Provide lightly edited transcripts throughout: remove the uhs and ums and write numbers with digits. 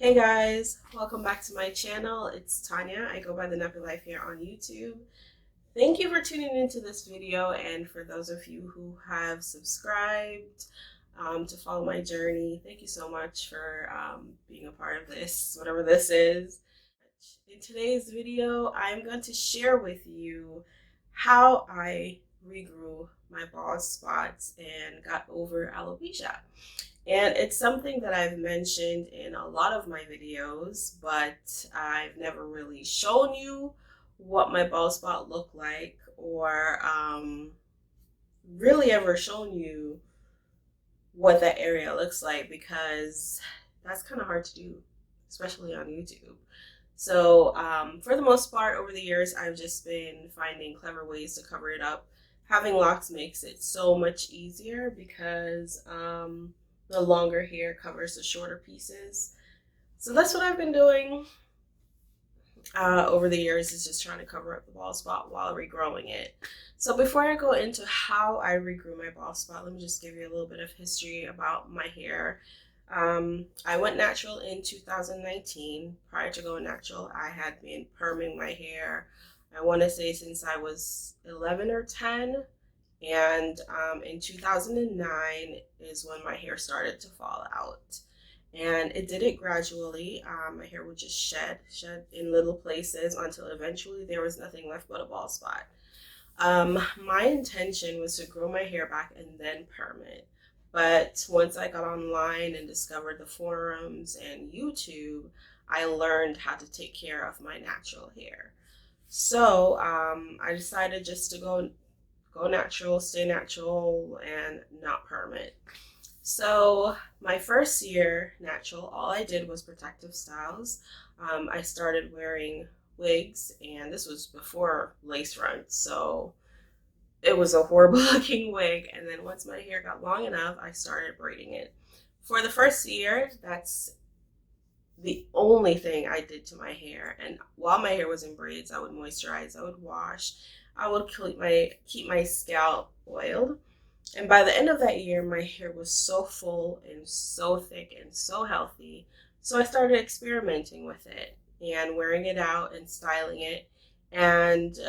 Hey guys, welcome back to my channel. It's Tanya. I go by TheNappyLife here on YouTube. Thank you for tuning into this video, and for those of you who have subscribed to follow my journey, thank you so much for being a part of this, whatever this is. In today's video, I'm going to share with you how I regrew my bald spots and got over alopecia. And it's something that I've mentioned in a lot of my videos, but I've never really shown you what my bald spot looked like, or really ever shown you what that area looks like, because that's kind of hard to do, especially on YouTube. So for the most part, over the years, I've just been finding clever ways to cover it up. Having locks makes it so much easier because the longer hair covers the shorter pieces. So that's what I've been doing over the years, is just trying to cover up the bald spot while regrowing it. So before I go into how I regrew my bald spot, let me just give you a little bit of history about my hair. I went natural in 2019. Prior to going natural, I had been perming my hair, I want to say, since I was 11 or 10. And in 2009 is when my hair started to fall out. And it did it gradually. My hair would just shed in little places until eventually there was nothing left but a bald spot. My intention was to grow my hair back and then perm it. But once I got online and discovered the forums and YouTube, I learned how to take care of my natural hair. So I decided just to go natural, stay natural, and not perm it. So my first year natural, all I did was protective styles. I started wearing wigs, and this was before lace fronts, so it was a horrible looking wig. And then once my hair got long enough, I started braiding it. For the first year, that's the only thing I did to my hair. And while my hair was in braids, I would moisturize, I would wash, I would keep my scalp oiled. And by the end of that year, my hair was so full and so thick and so healthy. So I started experimenting with it and wearing it out and styling it. And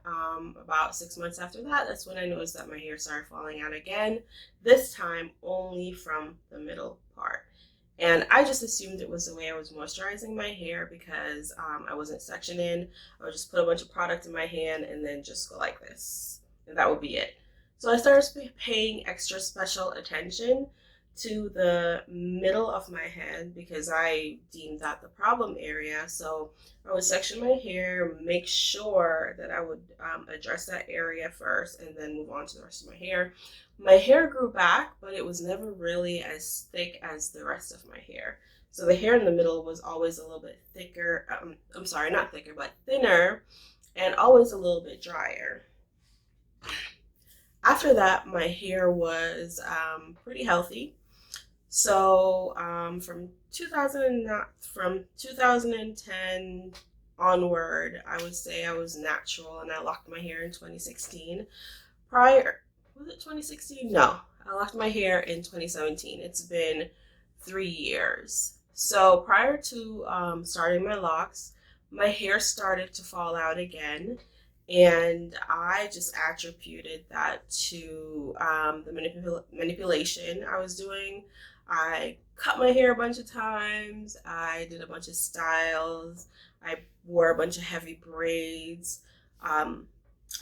about 6 months after that, that's when I noticed that my hair started falling out again, this time only from the middle part. And I just assumed it was the way I was moisturizing my hair, because I wasn't sectioning. I would just put a bunch of product in my hand and then just go like this, and that would be it. So I started paying extra special attention to the middle of my head, because I deemed that the problem area. So I would section my hair, make sure that I would address that area first, and then move on to the rest of my hair. My hair grew back, but it was never really as thick as the rest of my hair. So the hair in the middle was always a little bit thicker. I'm sorry, not thicker, but thinner, and always a little bit drier. After that, my hair was pretty healthy. So from 2010 onward, I would say I was natural, and I locked my hair in 2016. Was it 2016? No, I locked my hair in 2017. It's been 3 years. So prior to starting my locks, my hair started to fall out again. And I just attributed that to the manipulation I was doing. I cut my hair a bunch of times. I did a bunch of styles. I wore a bunch of heavy braids.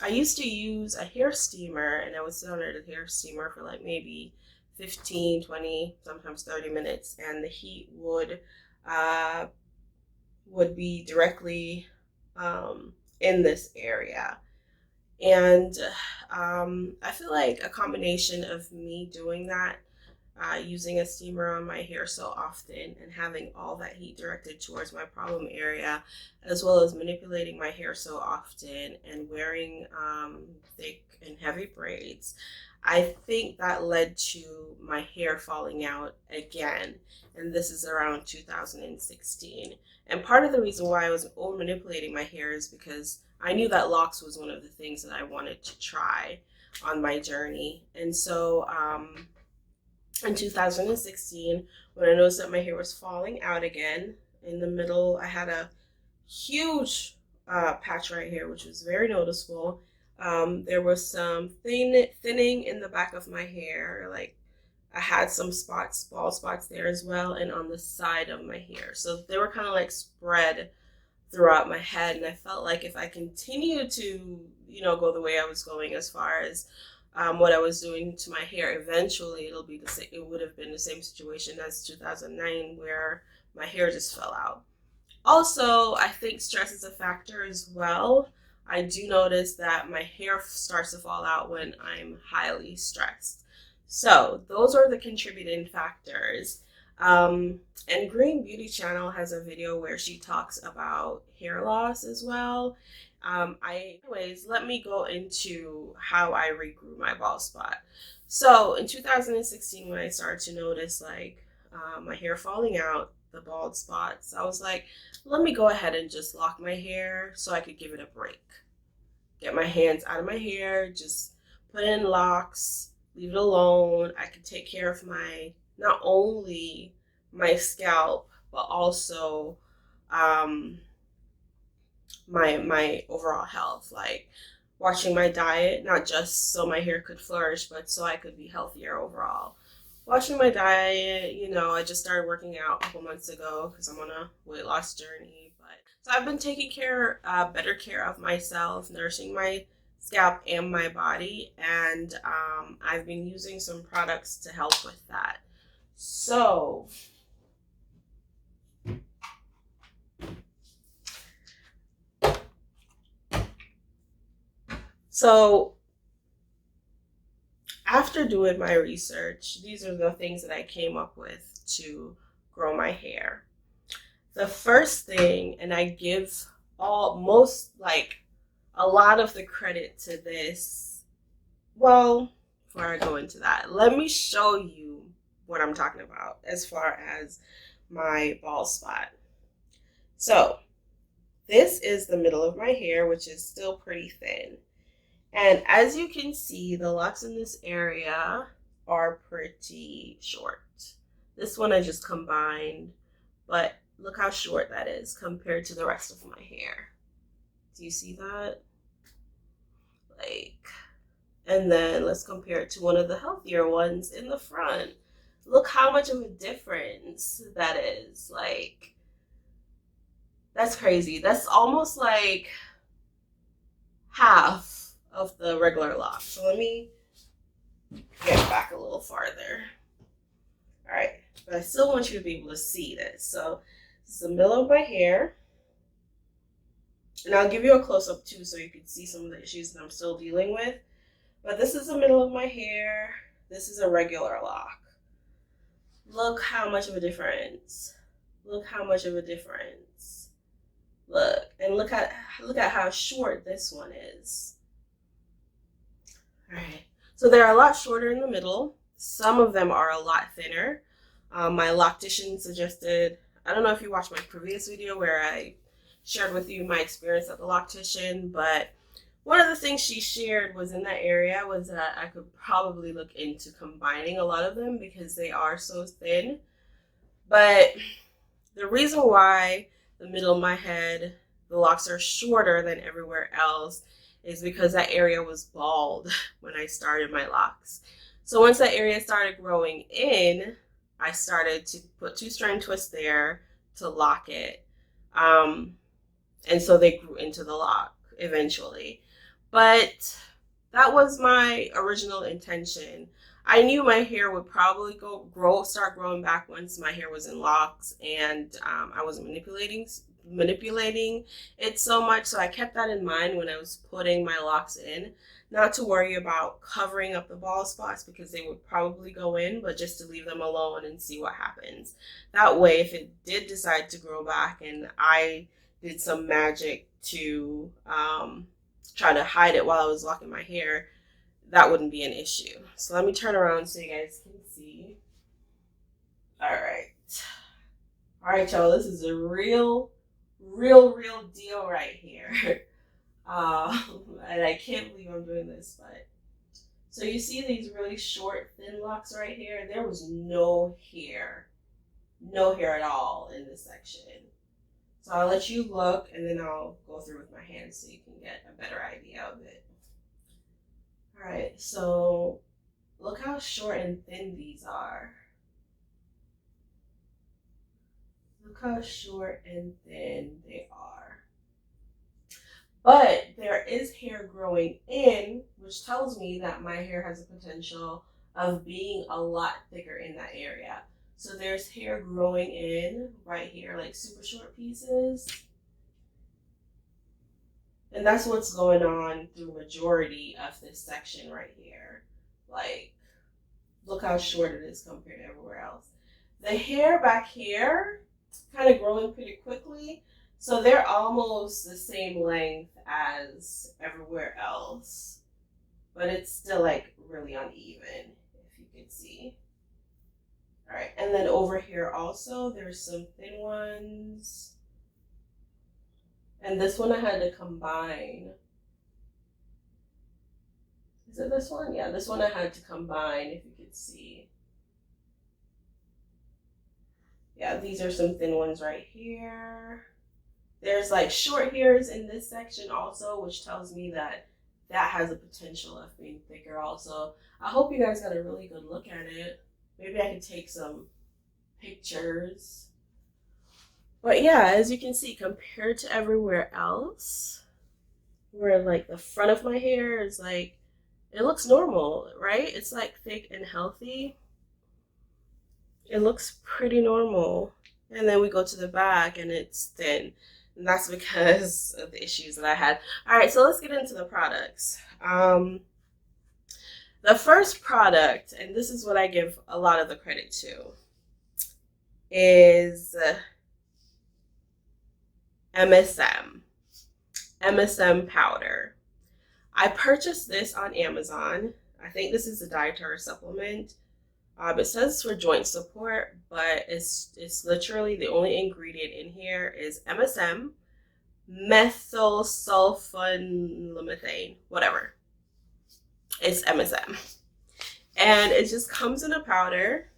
I used to use a hair steamer, and I would sit under the hair steamer for like maybe 15, 20, sometimes 30 minutes, and the heat would be directly in this area. And I feel like a combination of me doing that, using a steamer on my hair so often, and having all that heat directed towards my problem area, as well as manipulating my hair so often and wearing thick and heavy braids, I think that led to my hair falling out again. And this is around 2016. And part of the reason why I was over manipulating my hair is because I knew that locks was one of the things that I wanted to try on my journey. And so in 2016 when I noticed that my hair was falling out again. In the middle, I had a huge patch right here, which was very noticeable. There was some thinning in the back of my hair. Like I had some spots, bald spots there as well, and on the side of my hair. So they were kind of like spread throughout my head, and I felt like if I continued to, go the way I was going as far as what I was doing to my hair, eventually it'll be the same. It would have been the same situation as 2009, where my hair just fell out. Also, I think stress is a factor as well. I do notice that my hair starts to fall out when I'm highly stressed. So those are the contributing factors. And Green Beauty Channel has a video where she talks about hair loss as well. Anyways, let me go into how I regrew my bald spot. So in 2016, when I started to notice my hair falling out, the bald spots, I was like, let me go ahead and just lock my hair so I could give it a break. Get my hands out of my hair, just put in locks, leave it alone. I could take care of not only my scalp, but also my overall health, like watching my diet, not just so my hair could flourish, but so I could be healthier overall. Watching my diet, I just started working out a couple months ago because I'm on a weight loss journey. But so I've been taking better care of myself, nourishing my scalp and my body, and I've been using some products to help with that. So after doing my research, these are the things that I came up with to grow my hair. The first thing, and I give a lot of the credit to this. Well, before I go into that, let me show you what I'm talking about as far as my bald spot. So this is the middle of my hair, which is still pretty thin. And as you can see, the locks in this area are pretty short. This one I just combined, but look how short that is compared to the rest of my hair. Do you see that? And then let's compare it to one of the healthier ones in the front. Look how much of a difference that is. That's crazy. That's almost like half of the regular lock. So let me get back a little farther. All right, but I still want you to be able to see this. So this is the middle of my hair. And I'll give you a close-up too so you can see some of the issues that I'm still dealing with. But this is the middle of my hair. This is a regular lock. Look how much of a difference. Look how much of a difference. Look, and look at how short this one is. All right, so they're a lot shorter in the middle. Some of them are a lot thinner. My loctician suggested, I don't know if you watched my previous video where I shared with you my experience at the loctician, but one of the things she shared was in that area was that I could probably look into combining a lot of them because they are so thin. But the reason why the middle of my head, the locks are shorter than everywhere else is because that area was bald when I started my locks. So once that area started growing in, I started to put 2-strand twists there to lock it. And so they grew into the lock eventually. But that was my original intention. I knew my hair would probably start growing back once my hair was in locks, and I wasn't manipulating it so much. So I kept that in mind when I was putting my locks in, not to worry about covering up the bald spots because they would probably go in, but just to leave them alone and see what happens. That way, if it did decide to grow back and I did some magic to try to hide it while I was locking my hair, that wouldn't be an issue. So let me turn around so you guys can see. All right, y'all, this is a real deal right here. And I can't believe I'm doing this, but So you see these really short, thin locks right here? There was no hair at all in this section. So I'll let you look and then I'll go through with my hands so you can get a better idea of it. All right, so look how short and thin these are. Look how short and thin they are. But there is hair growing in, which tells me that my hair has a potential of being a lot thicker in that area. So there's hair growing in right here, like super short pieces. And that's what's going on through majority of this section right here. Like, look how short it is compared to everywhere else. The hair back here kind of growing pretty quickly. So they're almost the same length as everywhere else. But it's still like really uneven, if you can see. All right, and then over here also, there's some thin ones. And this one I had to combine. Is it this one? Yeah, this one I had to combine, if you could see. Yeah, these are some thin ones right here. There's like short hairs in this section also, which tells me that that has a potential of being thicker also. I hope you guys got a really good look at it. Maybe I could take some pictures. But yeah, as you can see, compared to everywhere else, where like the front of my hair is like, it looks normal, right? It's like thick and healthy. It looks pretty normal. And then we go to the back and it's thin. And that's because of the issues that I had. All right, so let's get into the products. The first product, and this is what I give a lot of the credit to, is MSM Powder. I purchased this on Amazon. I think this is a dietary supplement. It says for joint support, but it's literally the only ingredient in here is MSM, methyl sulfonylmethane, whatever. It's MSM. And it just comes in a powder.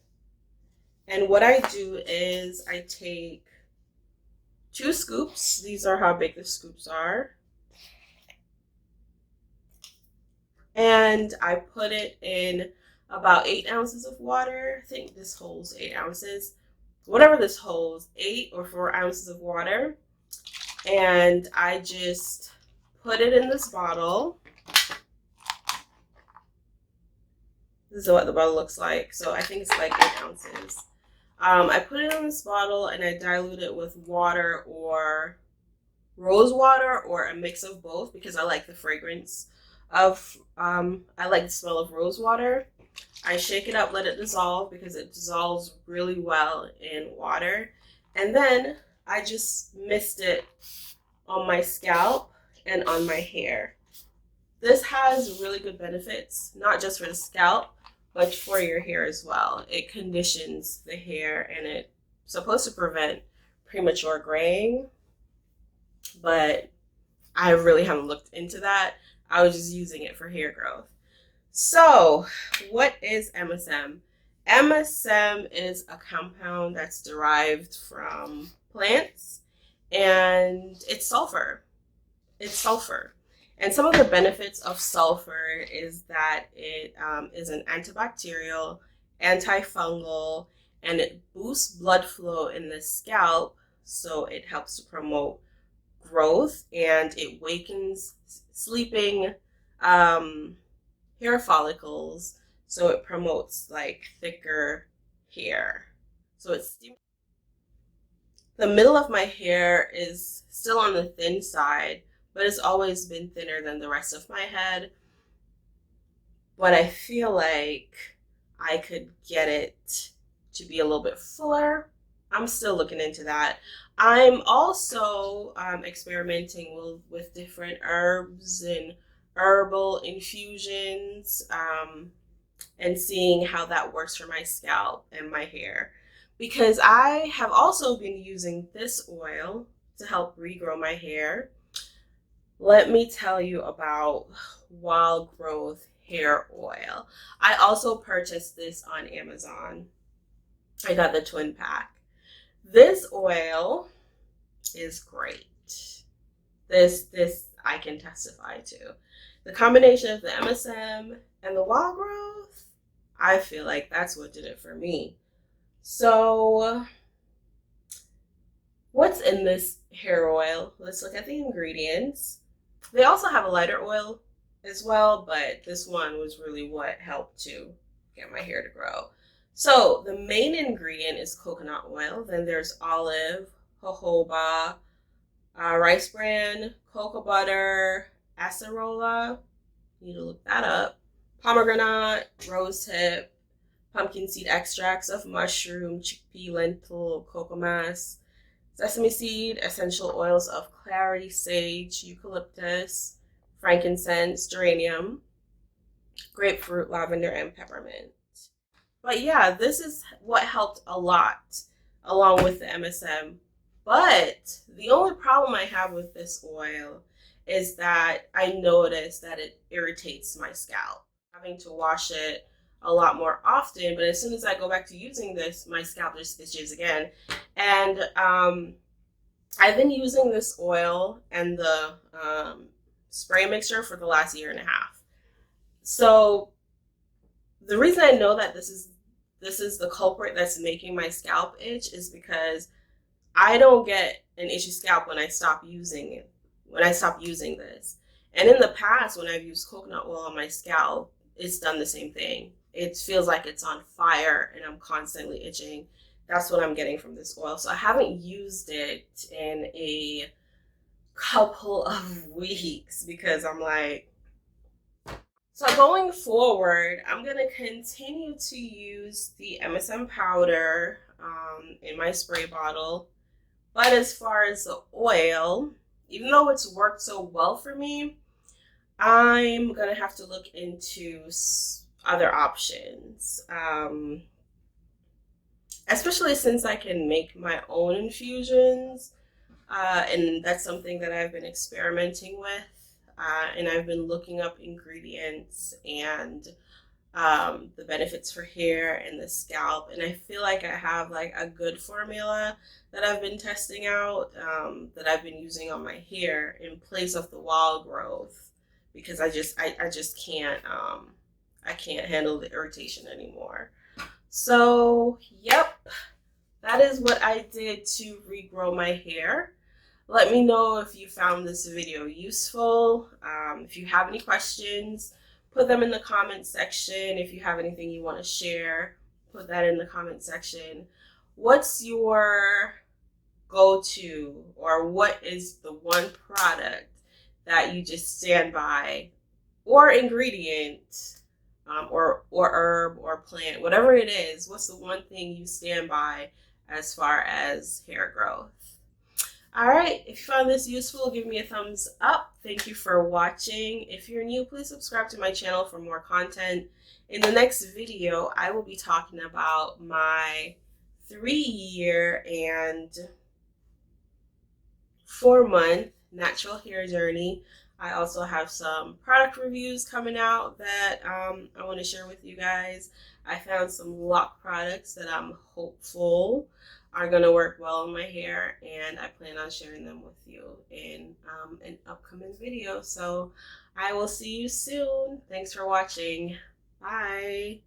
And what I do is I take 2 scoops. These are how big the scoops are. And I put it in about 8 ounces of water. I think this holds 8 ounces. Whatever this holds, 8 or 4 ounces of water. And I just put it in this bottle. This is what the bottle looks like. So I think it's like 8 ounces. I put it in this bottle and I dilute it with water or rose water or a mix of both because I like the fragrance of, I like the smell of rose water. I shake it up, let it dissolve because it dissolves really well in water. And then I just mist it on my scalp and on my hair. This has really good benefits, not just for the scalp, but for your hair as well. It conditions the hair and it's supposed to prevent premature graying, but I really haven't looked into that. I was just using it for hair growth. So what is MSM? MSM is a compound that's derived from plants and it's sulfur. It's sulfur. And some of the benefits of sulfur is that it is an antibacterial, antifungal, and it boosts blood flow in the scalp. So it helps to promote growth and it wakens sleeping hair follicles. So it promotes like thicker hair. So it's the middle of my hair is still on the thin side, but it's always been thinner than the rest of my head. But I feel like I could get it to be a little bit fuller. I'm still looking into that. I'm also experimenting with different herbs and herbal infusions and seeing how that works for my scalp and my hair. Because I have also been using this oil to help regrow my hair. Let me tell you about wild growth hair oil. I also purchased this on Amazon. I got the twin pack. This oil is great. This I can testify to. The combination of the MSM and the wild growth, I feel like that's what did it for me. So, what's in this hair oil? Let's look at the ingredients. They also have a lighter oil as well, but this one was really what helped to get my hair to grow. So the main ingredient is coconut oil. Then there's olive, jojoba, rice bran, cocoa butter, acerola. Need to look that up. Pomegranate, rose hip, pumpkin seed extracts of mushroom, chickpea, lentil, cocoa mass, sesame seed, essential oils of clary, sage, eucalyptus, frankincense, geranium, grapefruit, lavender, and peppermint. But yeah, this is what helped a lot along with the MSM. But the only problem I have with this oil is that I notice that it irritates my scalp. Having to wash it a lot more often, but as soon as I go back to using this, my scalp just itches again. And I've been using this oil and the spray mixture for the last year and a half. So the reason I know that this is the culprit that's making my scalp itch is because I don't get an itchy scalp when I stop using it. When I stop using this. And in the past, when I've used coconut oil on my scalp, it's done the same thing. It feels like it's on fire and I'm constantly itching. That's what I'm getting from this oil. So I haven't used it in a couple of weeks because I'm like, so going forward, I'm going to continue to use the MSM powder in my spray bottle. But as far as the oil, even though it's worked so well for me, I'm going to have to look into other options. Especially since I can make my own infusions. And that's something that I've been experimenting with. And I've been looking up ingredients and the benefits for hair and the scalp. And I feel like I have like a good formula that I've been testing out that I've been using on my hair in place of the wild growth because I just can't I can't handle the irritation anymore. So yep, that is what I did to regrow my hair. Let me know if you found this video useful. If you have any questions, put them in the comment section. If you have anything you want to share, put that in the comment section. What's your go-to, or what is the one product that you just stand by, or ingredient, or herb or plant, whatever it is? What's the one thing you stand by as far as hair growth? All right, if you found this useful, give me a thumbs up. Thank you for watching. If you're new, please subscribe to my channel for more content. In the next video, I will be talking about my 3-year and 4-month natural hair journey. I also have some product reviews coming out that I want to share with you guys. I found some Locs products that I'm hopeful are going to work well on my hair, and I plan on sharing them with you in an upcoming video. So I will see you soon. Thanks for watching. Bye.